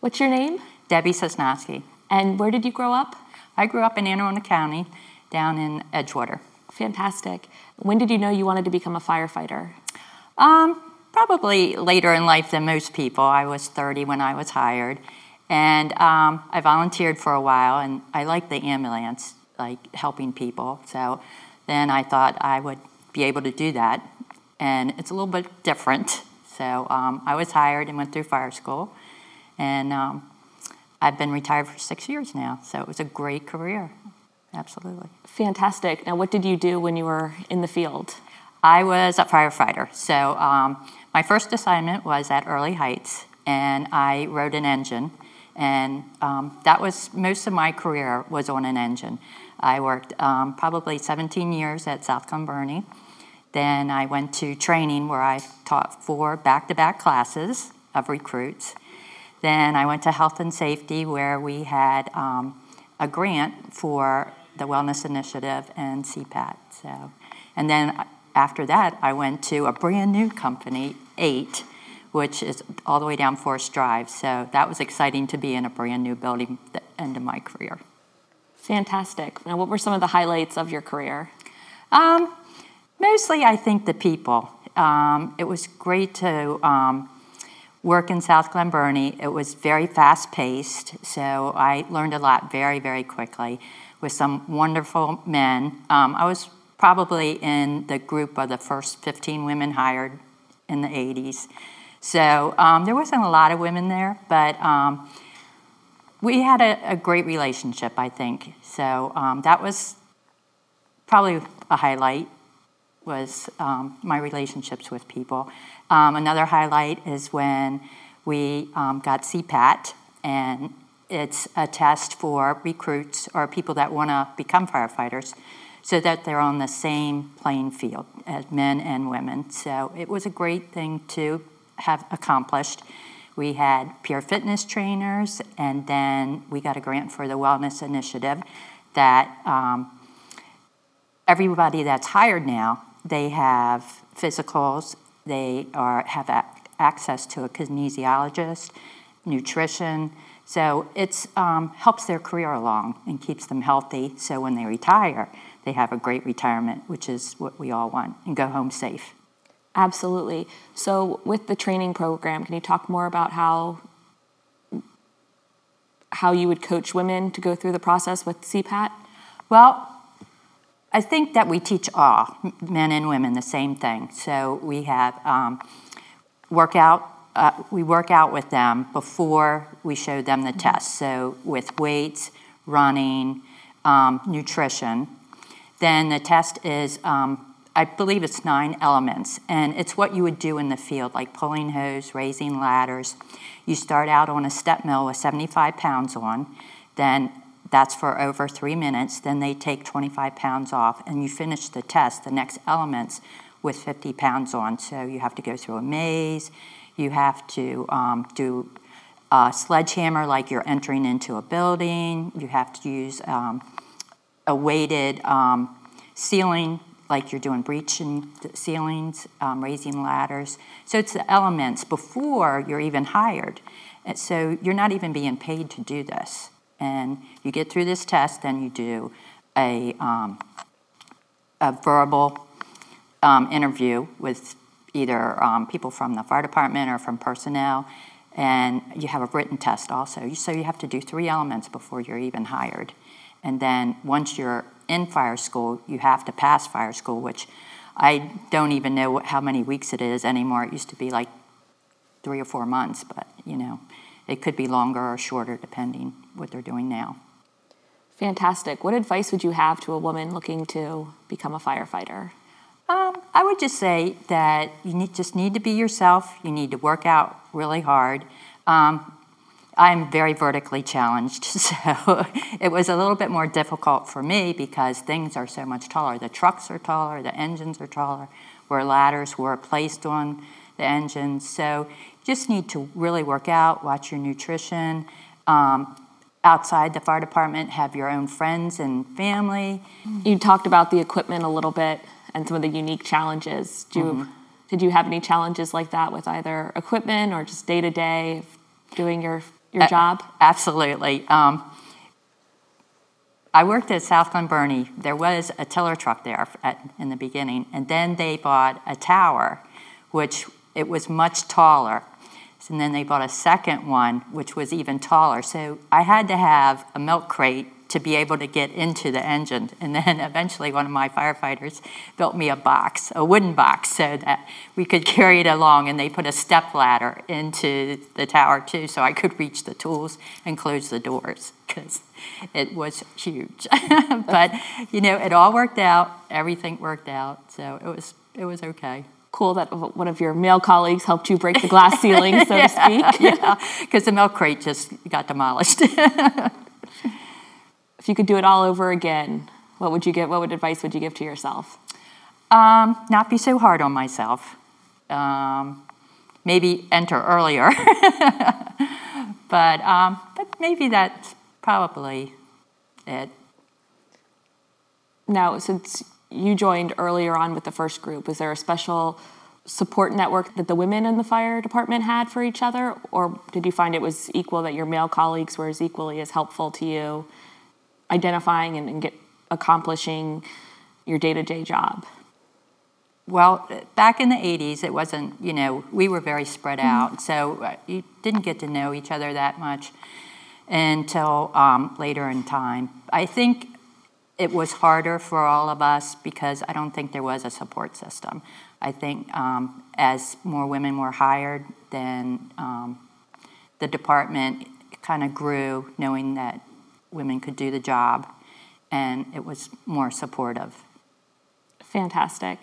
What's your name? Debbie Sosnoski. And where did you grow up? I grew up in Anne Arundel County, down in Edgewater. Fantastic. When did you know you wanted to become a firefighter? Probably later in life than most people. I was 30 when I was hired. And I volunteered for a while, and I liked the ambulance, like helping people. So then I thought I would be able to do that. And it's a little bit different. So I was hired and went through fire school. And I've been retired for 6 years now. So it was a great career. Absolutely. Fantastic. Now, what did you do when you were in the field? I was a firefighter. So my first assignment was at Early Heights, and I rode an engine. And that was most of my career was on an engine. I worked probably 17 years at South Glen. Then I went to training where I taught 4 back-to-back classes of recruits. Then I went to health and safety where we had a grant for the Wellness Initiative and CPAT. So, and then after that, I went to a brand new company, 8, which is all the way down Forest Drive. So that was exciting to be in a brand new building at the end of my career. Fantastic. Now, what were some of the highlights of your career? Mostly, I think the people. It was great to work in South Glen. It was very fast-paced, so I learned a lot very, very quickly with some wonderful men. I was probably in the group of the first 15 women hired in the 80s. So there wasn't a lot of women there, but we had a great relationship, I think. So that was probably a highlight, was my relationships with people. Another highlight is when we got CPAT, and it's a test for recruits or people that want to become firefighters so that they're on the same playing field as men and women. So it was a great thing to have accomplished. We had peer fitness trainers, and then we got a grant for the Wellness Initiative that everybody that's hired now, they have physicals, they have access to a kinesiologist, nutrition. So it helps their career along and keeps them healthy. So when they retire, they have a great retirement, which is what we all want, and go home safe. Absolutely. So with the training program, can you talk more about how you would coach women to go through the process with CPAT? Well, I think that we teach all, men and women, the same thing. So we have we work out with them before we show them the test. So with weights, running, nutrition. Then the test is, I believe it's 9 elements, and it's what you would do in the field, like pulling hose, raising ladders. You start out on a step mill with 75 pounds on, then that's for over 3 minutes. Then they take 25 pounds off, and you finish the test, the next elements, with 50 pounds on. So you have to go through a maze. You have to do a sledgehammer like you're entering into a building. You have to use a weighted ceiling like you're doing breaching ceilings, raising ladders. So it's the elements before you're even hired. And so you're not even being paid to do this. And you get through this test, then you do a verbal interview with either people from the fire department or from personnel, and you have a written test also. So you have to do 3 elements before you're even hired. And then once you're in fire school, you have to pass fire school, which I don't even know how many weeks it is anymore. It used to be like 3 or 4 months, but you know, it could be longer or shorter depending what they're doing now. Fantastic. What advice would you have to a woman looking to become a firefighter? I would just say that you just need to be yourself. You need to work out really hard. I'm very vertically challenged, so it was a little bit more difficult for me because things are so much taller. The trucks are taller, the engines are taller, where ladders were placed on the engines. So you just need to really work out, watch your nutrition. Outside the fire department, have your own friends and family. You talked about the equipment a little bit and some of the unique challenges. Did you have any challenges like that with either equipment or just day-to-day doing your your job? Absolutely. I worked at South Glen Burnie. There was a tiller truck there in the beginning, and then they bought a tower, which it was much taller. And then they bought a second one, which was even taller. So I had to have a milk crate to be able to get into the engine. And then eventually one of my firefighters built me a box, a wooden box, so that we could carry it along. And they put a step ladder into the tower too, so I could reach the tools and close the doors, because it was huge. But, you know, it all worked out. Everything worked out. So it was okay. Cool that one of your male colleagues helped you break the glass ceiling, so to speak. Yeah, because the milk crate just got demolished. If you could do it all over again, what advice would you give to yourself? Not be so hard on myself. Maybe enter earlier. But maybe that's probably it. Now, since you joined earlier on with the first group, was there a special support network that the women in the fire department had for each other? Or did you find it was equal, that your male colleagues were as equally as helpful to you identifying and accomplishing your day-to-day job? Well, back in the 80s, it wasn't, you know, we were very spread out. So you didn't get to know each other that much until later in time. I think it was harder for all of us because I don't think there was a support system. I think as more women were hired, then the department kind of grew, knowing that women could do the job, and it was more supportive. Fantastic.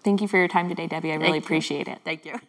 Thank you for your time today, Debbie. I really appreciate it. Thank you.